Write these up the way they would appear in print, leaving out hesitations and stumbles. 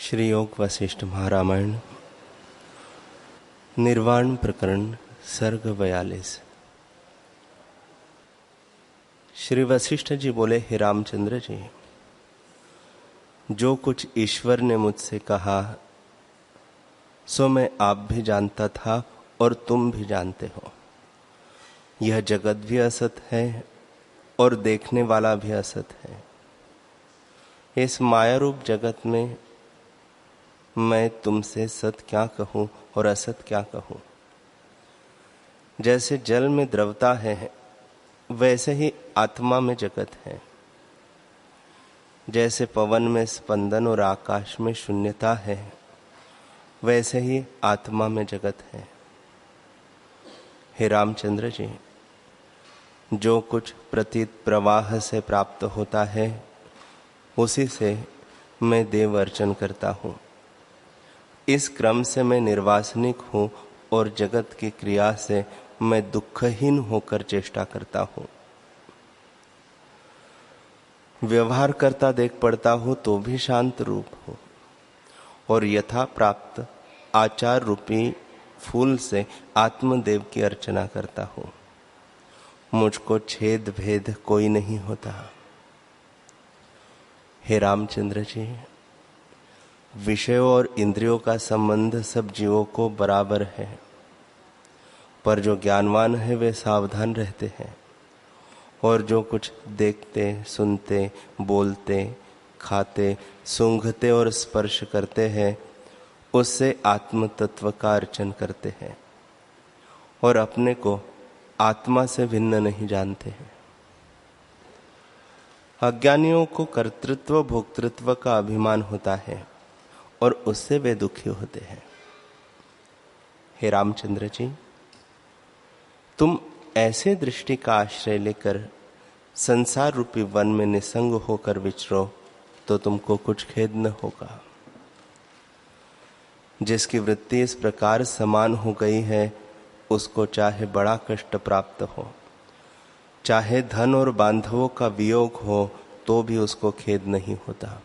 श्री योग वशिष्ठ महारामायण निर्वाण प्रकरण सर्ग 42। श्री वशिष्ठ जी बोले, हे रामचंद्र जी, जो कुछ ईश्वर ने मुझसे कहा सो मैं आप भी जानता था और तुम भी जानते हो। यह जगत भी असत है और देखने वाला भी असत है। इस माया रूप जगत में मैं तुमसे सत क्या कहूं और असत क्या कहूं। जैसे जल में द्रवता है वैसे ही आत्मा में जगत है। जैसे पवन में स्पंदन और आकाश में शून्यता है वैसे ही आत्मा में जगत है। हे रामचंद्र जी, जो कुछ प्रतीत प्रवाह से प्राप्त होता है उसी से मैं देव अर्चन करता हूं। इस क्रम से मैं निर्वासनिक हूं और जगत की क्रिया से मैं दुखहीन होकर चेष्टा करता हूं। व्यवहार करता देख पड़ता हूं तो भी शांत रूप हूं और यथा प्राप्त आचार रूपी फूल से आत्मदेव की अर्चना करता हूं। मुझको छेद भेद कोई नहीं होता। हे रामचंद्र जी, विषयों और इंद्रियों का संबंध सब जीवों को बराबर है, पर जो ज्ञानवान है वे सावधान रहते हैं और जो कुछ देखते, सुनते, बोलते, खाते, सूंघते और स्पर्श करते हैं उससे आत्म तत्व का अर्चन करते हैं और अपने को आत्मा से भिन्न नहीं जानते हैं। अज्ञानियों को कर्तृत्व भोक्तृत्व का अभिमान होता है और उससे वे दुखी होते हैं। हे रामचंद्र जी, तुम ऐसे दृष्टि का आश्रय लेकर संसार रूपी वन में निसंग होकर विचरो तो तुमको कुछ खेद न होगा। जिसकी वृत्ति इस प्रकार समान हो गई है उसको चाहे बड़ा कष्ट प्राप्त हो, चाहे धन और बांधवों का वियोग हो तो भी उसको खेद नहीं होता।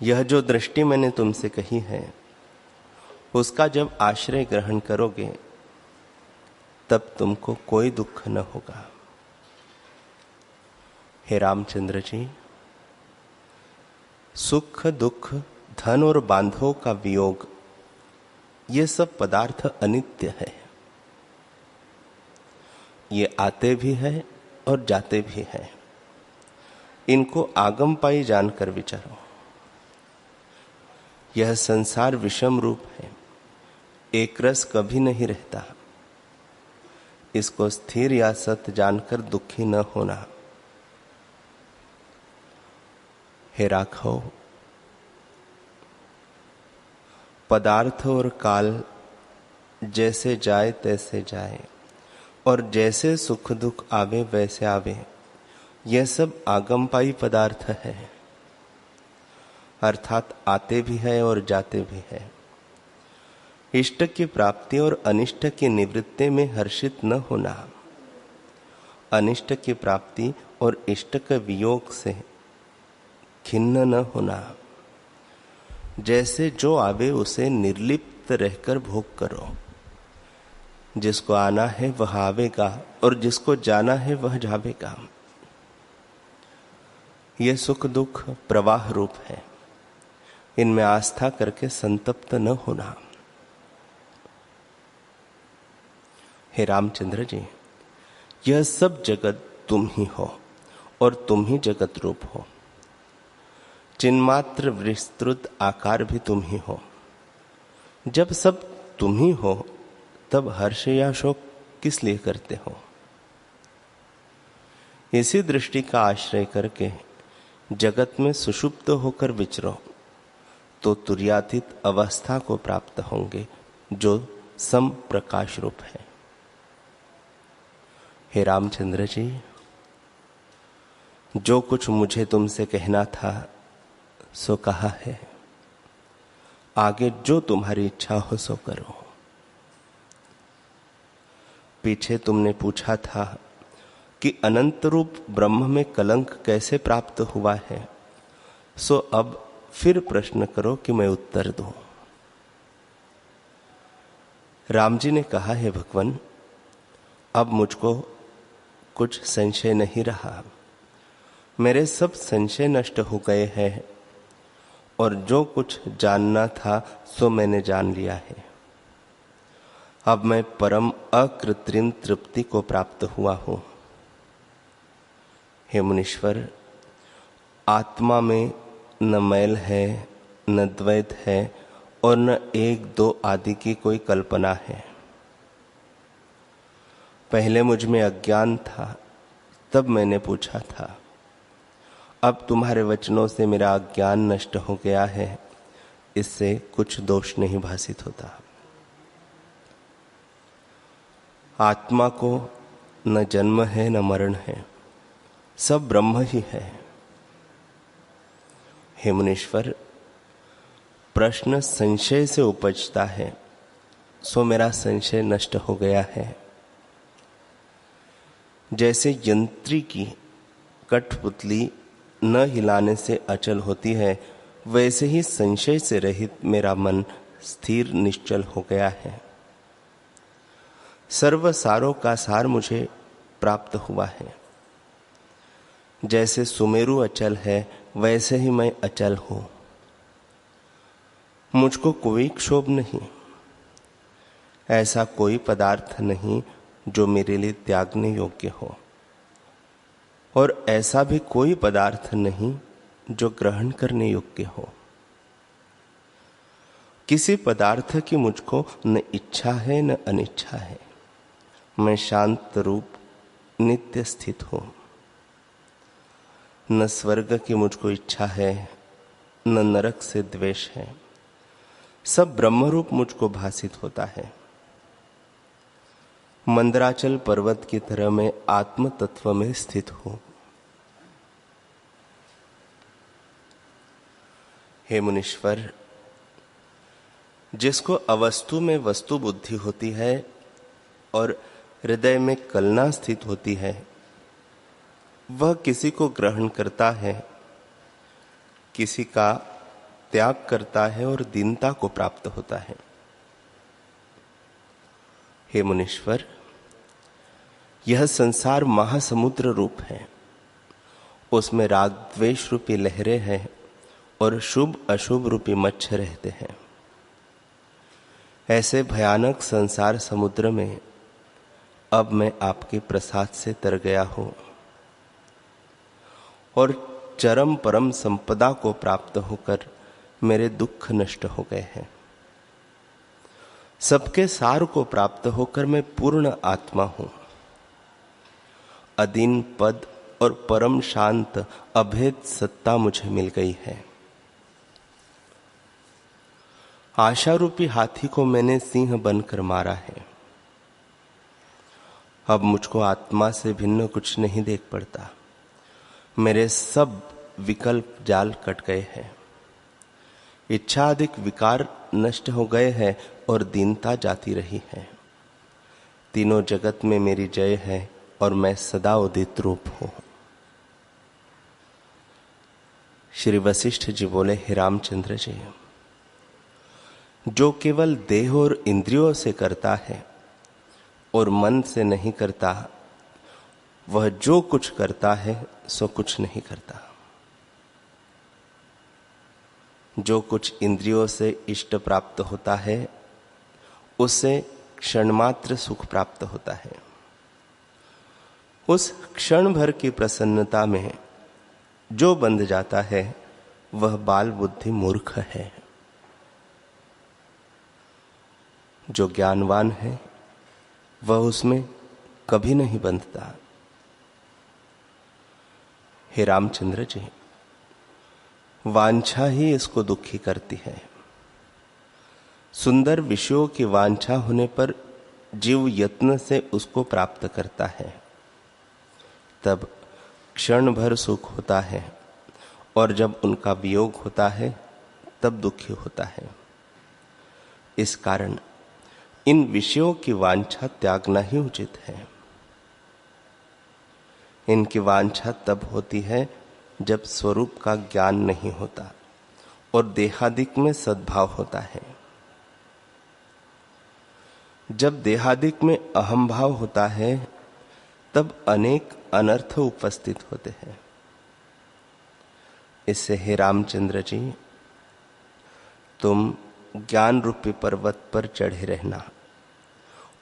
यह जो दृष्टि मैंने तुमसे कही है उसका जब आश्रय ग्रहण करोगे तब तुमको कोई दुख न होगा। हे रामचंद्र जी, सुख दुख धन और बांधवों का वियोग ये सब पदार्थ अनित्य है। ये आते भी है और जाते भी है। इनको आगम पाई जानकर विचारो। यह संसार विषम रूप है, एक रस कभी नहीं रहता। इसको स्थिर या सत्य जानकर दुखी न होना। हे राघव, पदार्थ और काल जैसे जाए तैसे जाए और जैसे सुख दुख आवे वैसे आवे, यह सब आगमपाई पदार्थ है, अर्थात आते भी है और जाते भी है। इष्ट की प्राप्ति और अनिष्ट की निवृत्ति में हर्षित न होना, अनिष्ट की प्राप्ति और इष्ट के वियोग से खिन्न न होना। जैसे जो आवे उसे निर्लिप्त रहकर भोग करो। जिसको आना है वह आवेगा और जिसको जाना है वह जावेगा। यह सुख दुख प्रवाह रूप है, इनमें आस्था करके संतप्त न होना। हे रामचंद्र जी, यह सब जगत तुम ही हो और तुम ही जगत रूप हो। चिन्मात्र विस्तृत आकार भी तुम ही हो। जब सब तुम ही हो तब हर्ष या शोक किस लिए करते हो। इसी दृष्टि का आश्रय करके जगत में सुषुप्त होकर विचरो तो तुर्यातीत अवस्था को प्राप्त होंगे जो सम प्रकाश रूप है। हे रामचंद्र जी, जो कुछ मुझे तुमसे कहना था सो कहा है। आगे जो तुम्हारी इच्छा हो सो करो। पीछे तुमने पूछा था कि अनंत रूप ब्रह्म में कलंक कैसे प्राप्त हुआ है, सो अब फिर प्रश्न करो कि मैं उत्तर दूं। राम जी ने कहा, है भगवान, अब मुझको कुछ संशय नहीं रहा। मेरे सब संशय नष्ट हो गए हैं और जो कुछ जानना था सो मैंने जान लिया है। अब मैं परम अकृत्रिम तृप्ति को प्राप्त हुआ हूं। हे मुनीश्वर, आत्मा में न मैल है, न द्वैत है और न एक दो आदि की कोई कल्पना है। पहले मुझ में अज्ञान था, तब मैंने पूछा था। अब तुम्हारे वचनों से मेरा अज्ञान नष्ट हो गया है, इससे कुछ दोष नहीं भासित होता। आत्मा को न जन्म है न मरण है, सब ब्रह्म ही है। हे मुनीश्वर, प्रश्न संशय से उपजता है, सो मेरा संशय नष्ट हो गया है। जैसे यंत्री की कठपुतली न हिलाने से अचल होती है, वैसे ही संशय से रहित मेरा मन स्थिर निश्चल हो गया है। सर्व सारों का सार मुझे प्राप्त हुआ है। जैसे सुमेरु अचल है, वैसे ही मैं अचल हूं। मुझको कोई क्षोभ नहीं, ऐसा कोई पदार्थ नहीं जो मेरे लिए त्यागने योग्य हो, और ऐसा भी कोई पदार्थ नहीं जो ग्रहण करने योग्य हो। किसी पदार्थ की मुझको न इच्छा है न अनिच्छा है। मैं शांत रूप नित्य स्थित हूं। न स्वर्ग की मुझको इच्छा है, न नरक से द्वेष है। सब ब्रह्मरूप मुझको भासित होता है। मंदराचल पर्वत की तरह मैं आत्म तत्व में स्थित हूं। हे मुनीश्वर, जिसको अवस्तु में वस्तु बुद्धि होती है और हृदय में कलना स्थित होती है, वह किसी को ग्रहण करता है, किसी का त्याग करता है और दीनता को प्राप्त होता है। हे मुनीश्वर, यह संसार महासमुद्र रूप है। उसमें राग द्वेष रूपी लहरें हैं और शुभ अशुभ रूपी मच्छ रहते हैं। ऐसे भयानक संसार समुद्र में अब मैं आपके प्रसाद से तर गया हूं और चरम परम संपदा को प्राप्त होकर मेरे दुख नष्ट हो गए हैं। सबके सार को प्राप्त होकर मैं पूर्ण आत्मा हूं। अदीन पद और परम शांत अभेद सत्ता मुझे मिल गई है। आशा रूपी हाथी को मैंने सिंह बनकर मारा है। अब मुझको आत्मा से भिन्न कुछ नहीं देख पड़ता। मेरे सब विकल्प जाल कट गए हैं। इच्छाधिक विकार नष्ट हो गए हैं और दीनता जाती रही है। तीनों जगत में मेरी जय है और मैं सदा उदित रूप हूं। श्री वशिष्ठ जी बोले, हे रामचंद्र जी, जो केवल देह और इंद्रियों से करता है और मन से नहीं करता, वह जो कुछ करता है सो कुछ नहीं करता। जो कुछ इंद्रियों से इष्ट प्राप्त होता है, उससे क्षणमात्र सुख प्राप्त होता है। उस क्षण भर की प्रसन्नता में जो बंध जाता है, वह बाल बुद्धि मूर्ख है। जो ज्ञानवान है, वह उसमें कभी नहीं बंधता। हे रामचंद्र जी, वांछा ही इसको दुखी करती है। सुंदर विषयों की वांछा होने पर जीव यत्न से उसको प्राप्त करता है, तब क्षण भर सुख होता है, और जब उनका वियोग होता है तब दुखी होता है। इस कारण इन विषयों की वांछा त्यागना ही उचित है। इनकी वांछा तब होती है जब स्वरूप का ज्ञान नहीं होता और देहादिक में सद्भाव होता है। जब देहादिक में अहम भाव होता है तब अनेक अनर्थ उपस्थित होते हैं। इससे हे रामचंद्र जी, तुम ज्ञान रूपी पर्वत पर चढ़े रहना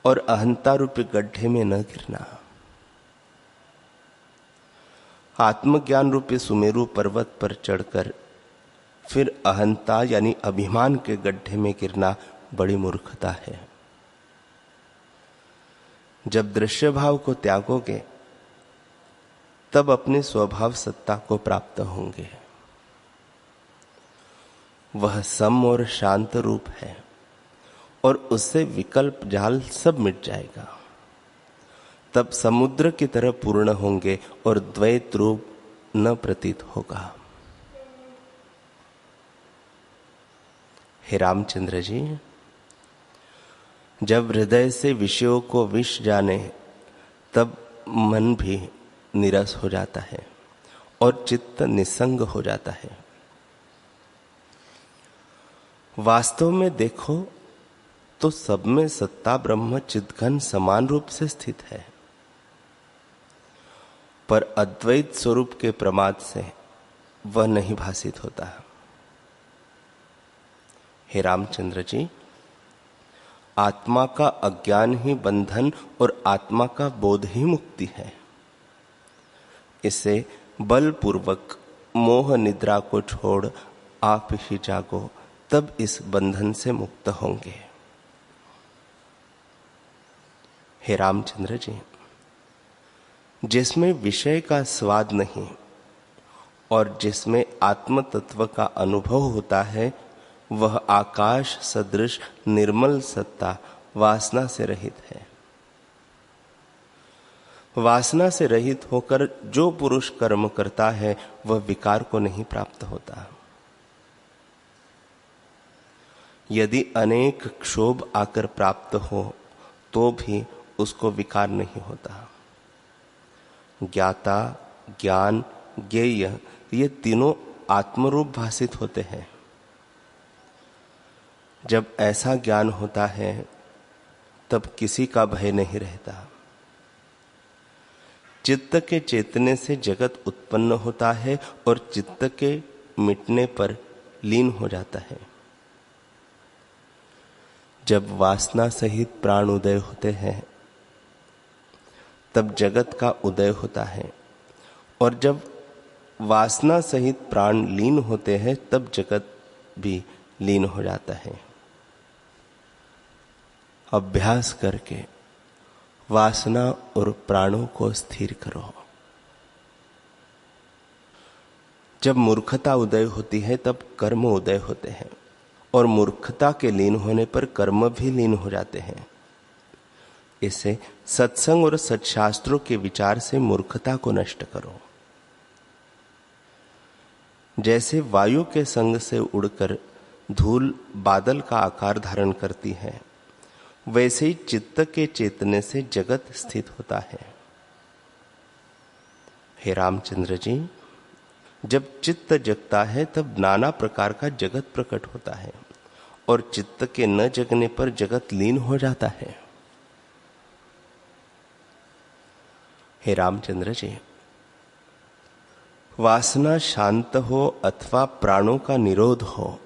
और अहंता रूपी गड्ढे में न गिरना। आत्मज्ञान रूपी सुमेरु पर्वत पर चढ़कर फिर अहंता यानी अभिमान के गड्ढे में गिरना बड़ी मूर्खता है। जब दृश्य भाव को त्यागोगे तब अपनी स्वभाव सत्ता को प्राप्त होंगे। वह सम और शांत रूप है और उससे विकल्प जाल सब मिट जाएगा। तब समुद्र की तरह पूर्ण होंगे और द्वैत रूप न प्रतीत होगा। हे रामचंद्र जी, जब हृदय से विषयों को विष जाने तब मन भी निरस हो जाता है और चित्त निसंग हो जाता है। वास्तव में देखो तो सब में सत्ता ब्रह्म चिद्घन समान रूप से स्थित है, पर अद्वैत स्वरूप के प्रमाद से वह नहीं भासित होता। हे रामचंद्र जी, आत्मा का अज्ञान ही बंधन और आत्मा का बोध ही मुक्ति है। इसे बलपूर्वक मोह निद्रा को छोड़ आप ही जागो, तब इस बंधन से मुक्त होंगे। हे रामचंद्र जी, जिसमें विषय का स्वाद नहीं और जिसमें आत्म तत्व का अनुभव होता है, वह आकाश सदृश निर्मल सत्ता वासना से रहित है। वासना से रहित होकर जो पुरुष कर्म करता है वह विकार को नहीं प्राप्त होता। यदि अनेक क्षोभ आकर प्राप्त हो तो भी उसको विकार नहीं होता। ज्ञाता, ज्ञान, ज्ञेय ये तीनों आत्मरूप भासित होते हैं। जब ऐसा ज्ञान होता है तब किसी का भय नहीं रहता। चित्त के चेतने से जगत उत्पन्न होता है और चित्त के मिटने पर लीन हो जाता है। जब वासना सहित प्राण उदय होते हैं तब जगत का उदय होता है, और जब वासना सहित प्राण लीन होते हैं तब जगत भी लीन हो जाता है। अभ्यास करके वासना और प्राणों को स्थिर करो। जब मूर्खता उदय होती है तब कर्म उदय होते हैं, और मूर्खता के लीन होने पर कर्म भी लीन हो जाते हैं। इसे सत्संग और सत्शास्त्रों के विचार से मूर्खता को नष्ट करो। जैसे वायु के संग से उड़कर धूल बादल का आकार धारण करती है, वैसे ही चित्त के चेतने से जगत स्थित होता है। हे रामचंद्र जी, जब चित्त जगता है तब नाना प्रकार का जगत प्रकट होता है, और चित्त के न जगने पर जगत लीन हो जाता है। हे रामचंद्र जी, वासना शांत हो अथवा प्राणों का निरोध हो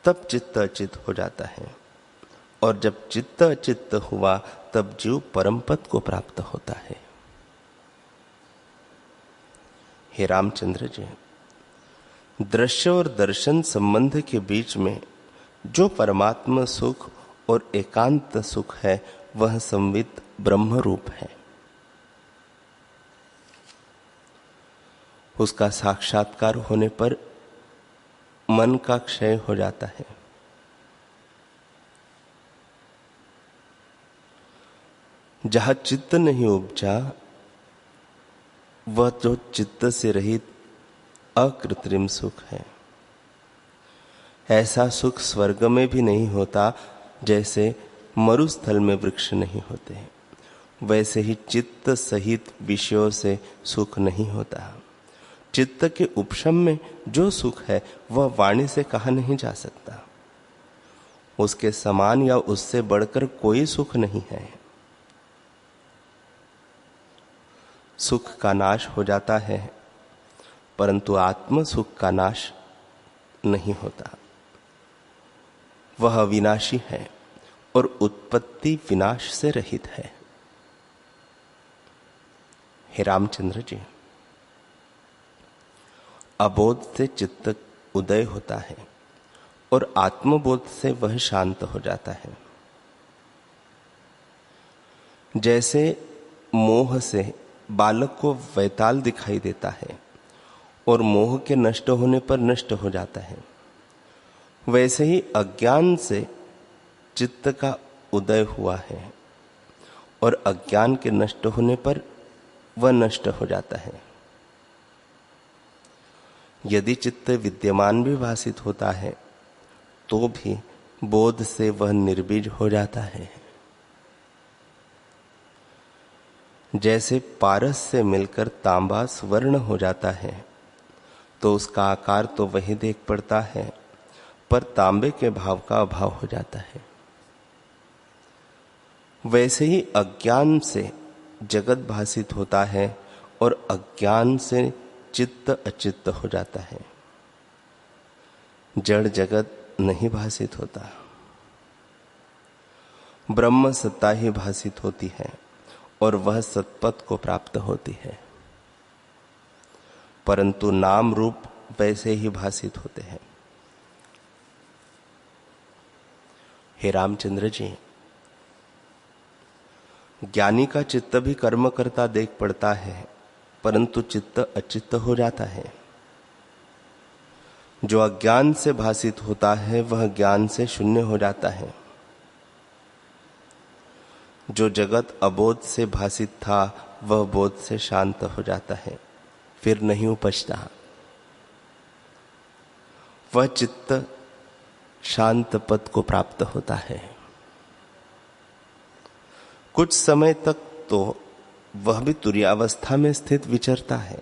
तब चित्त अचित हो जाता है, और जब चित्त अचित हुआ तब जीव परम पद को प्राप्त होता है। हे रामचंद्र जी, दृश्य और दर्शन संबंध के बीच में जो परमात्मा सुख और एकांत सुख है वह संवित ब्रह्म रूप है। उसका साक्षात्कार होने पर मन का क्षय हो जाता है। जहां चित्त नहीं उपजा वह जो चित्त से रहित अकृत्रिम सुख है। ऐसा सुख स्वर्ग में भी नहीं होता, जैसे मरुस्थल में वृक्ष नहीं होते। वैसे ही चित्त सहित विषयों से सुख नहीं होता। चित्त के उपशम में जो सुख है वह वाणी से कहा नहीं जा सकता। उसके समान या उससे बढ़कर कोई सुख नहीं है। सुख का नाश हो जाता है, परंतु आत्म सुख का नाश नहीं होता। वह अविनाशी है और उत्पत्ति विनाश से रहित है। हे रामचंद्र जी, अबोध से चित्त उदय होता है और आत्मबोध से वह शांत हो जाता है। जैसे मोह से बालक को वैताल दिखाई देता है और मोह के नष्ट होने पर नष्ट हो जाता है, वैसे ही अज्ञान से चित्त का उदय हुआ है और अज्ञान के नष्ट होने पर वह नष्ट हो जाता है। यदि चित्त विद्यमान भी भासित होता है तो भी बोध से वह निर्बीज हो जाता है। जैसे पारस से मिलकर तांबा स्वर्ण हो जाता है तो उसका आकार तो वही देख पड़ता है, पर तांबे के भाव का अभाव हो जाता है। वैसे ही अज्ञान से जगत भासित होता है और अज्ञान से चित्त अचित्त हो जाता है। जड़ जगत नहीं भासित होता, ब्रह्म सत्ता ही भासित होती है और वह सत्पथ को प्राप्त होती है। परंतु नाम रूप वैसे ही भासित होते हैं। हे रामचंद्र जी, ज्ञानी का चित्त भी कर्म करता देख पड़ता है, परंतु चित्त अचित्त हो जाता है। जो अज्ञान से भासित होता है वह ज्ञान से शून्य हो जाता है। जो जगत अबोध से भासित था वह बोध से शांत हो जाता है, फिर नहीं उपजता। वह चित्त शांत पद को प्राप्त होता है। कुछ समय तक तो वह भी तुर्यावस्था में स्थित विचरता है,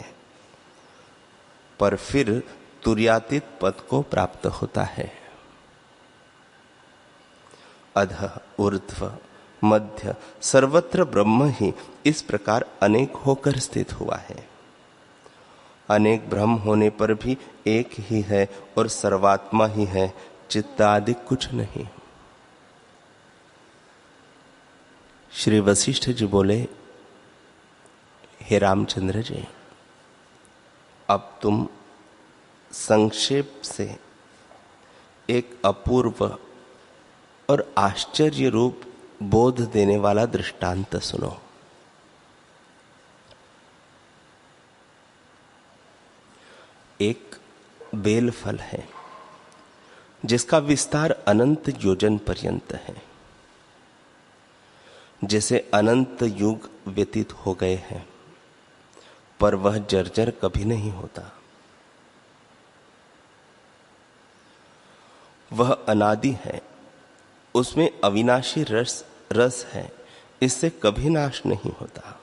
पर फिर तुर्यातीत पद को प्राप्त होता है। अधः ऊर्ध्व मध्य सर्वत्र ब्रह्म ही इस प्रकार अनेक होकर स्थित हुआ है। अनेक भ्रम होने पर भी एक ही है और सर्वात्मा ही है, चित्त आदि कुछ नहीं। श्री वशिष्ठ जी बोले, हे रामचंद्र जी, अब तुम संक्षेप से एक अपूर्व और आश्चर्य रूप बोध देने वाला दृष्टांत सुनो। एक बेल फल है जिसका विस्तार अनंत योजन पर्यंत है। जैसे अनंत युग व्यतीत हो गए हैं, पर वह जर्जर कभी नहीं होता। वह अनादि है, उसमें अविनाशी रस है, इससे कभी नाश नहीं होता।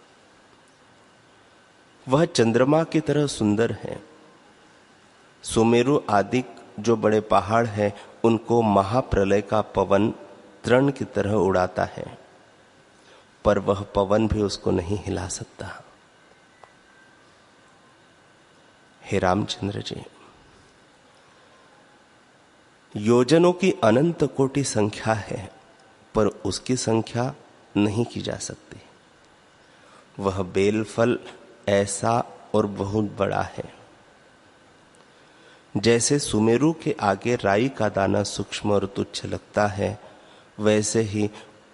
वह चंद्रमा की तरह सुंदर है। सुमेरु आदि जो बड़े पहाड़ हैं उनको महाप्रलय का पवन तृण की तरह उड़ाता है, पर वह पवन भी उसको नहीं हिला सकता। हे रामचंद्र जी, योजनों की अनंत कोटि संख्या है, पर उसकी संख्या नहीं की जा सकती। वह बेलफल ऐसा और बहुत बड़ा है। जैसे सुमेरु के आगे राई का दाना सूक्ष्म और तुच्छ लगता है, वैसे ही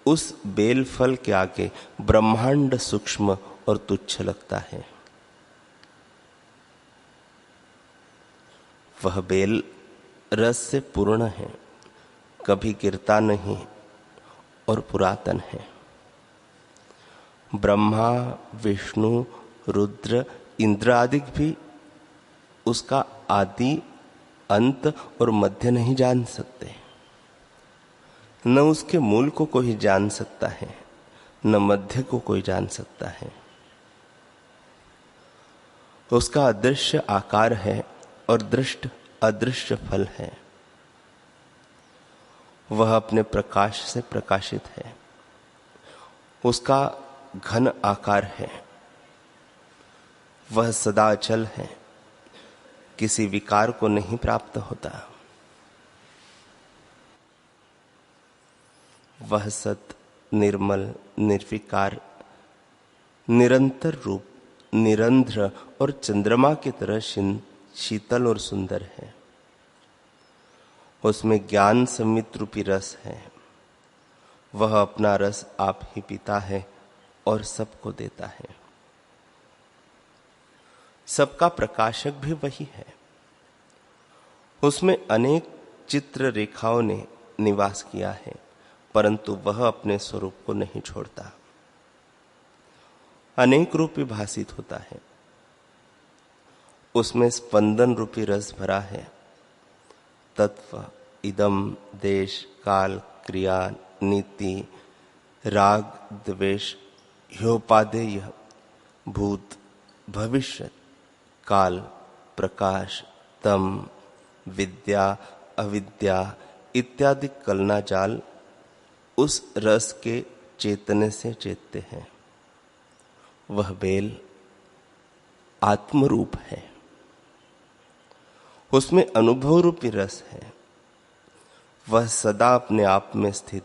उस बेल फल के आगे ब्रह्मांड सूक्ष्म और तुच्छ लगता है। वह बेल रस से पूर्ण है, कभी गिरता नहीं और पुरातन है। ब्रह्मा, विष्णु, रुद्र, इंद्र आदि भी उसका आदि, अंत और मध्य नहीं जान सकते, न उसके मूल को कोई जान सकता है, न मध्य को कोई जान सकता है। उसका अदृश्य आकार है और दृष्ट अदृश्य फल है। वह अपने प्रकाश से प्रकाशित है। उसका घन आकार है। वह सदा अचल है, किसी विकार को नहीं प्राप्त होता। वह सत, निर्मल, निर्विकार, निरंतर रूप, निरंध्र और चंद्रमा की तरह शीतल और सुंदर है। उसमें ज्ञान समित रूपी रस है। वह अपना रस आप ही पीता है और सबको देता है। सबका प्रकाशक भी वही है। उसमें अनेक चित्र रेखाओं ने निवास किया है, परंतु वह अपने स्वरूप को नहीं छोड़ता। अनेक रूपी भासित होता है। उसमें स्पंदन रूपी रस भरा है। तत्व, इदम, देश, काल, क्रिया, नीति, राग, द्वेष, ह्योपादेय, भूत, भविष्य, काल, प्रकाश, तम, विद्या, अविद्या इत्यादि कलना जाल उस रस के चेतने से चेतते हैं। वह बेल आत्मरूप है। उसमें अनुभव रूपी रस है। वह सदा अपने आप में स्थित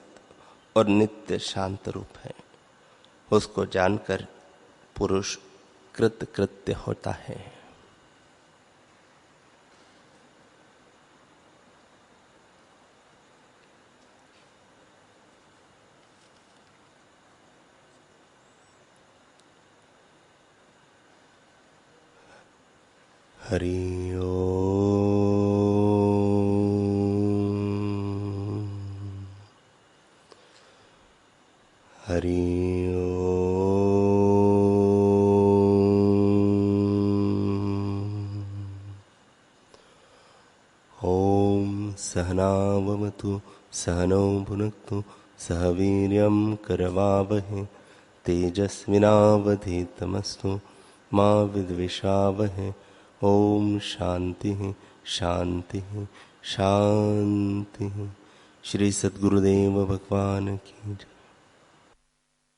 और नित्य शांत रूप है। उसको जानकर पुरुष कृतकृत्य होता है। हरि ओम। हरि ओम। ओम सहनाववतु सहनौ भुनक्तु सह वीर्यं करवावहै तेजस्विनावधीतमस्तु मा विद्विषावहै। ओम शांति शांति शांति। श्री सद्गुरुदेव भगवान की जय।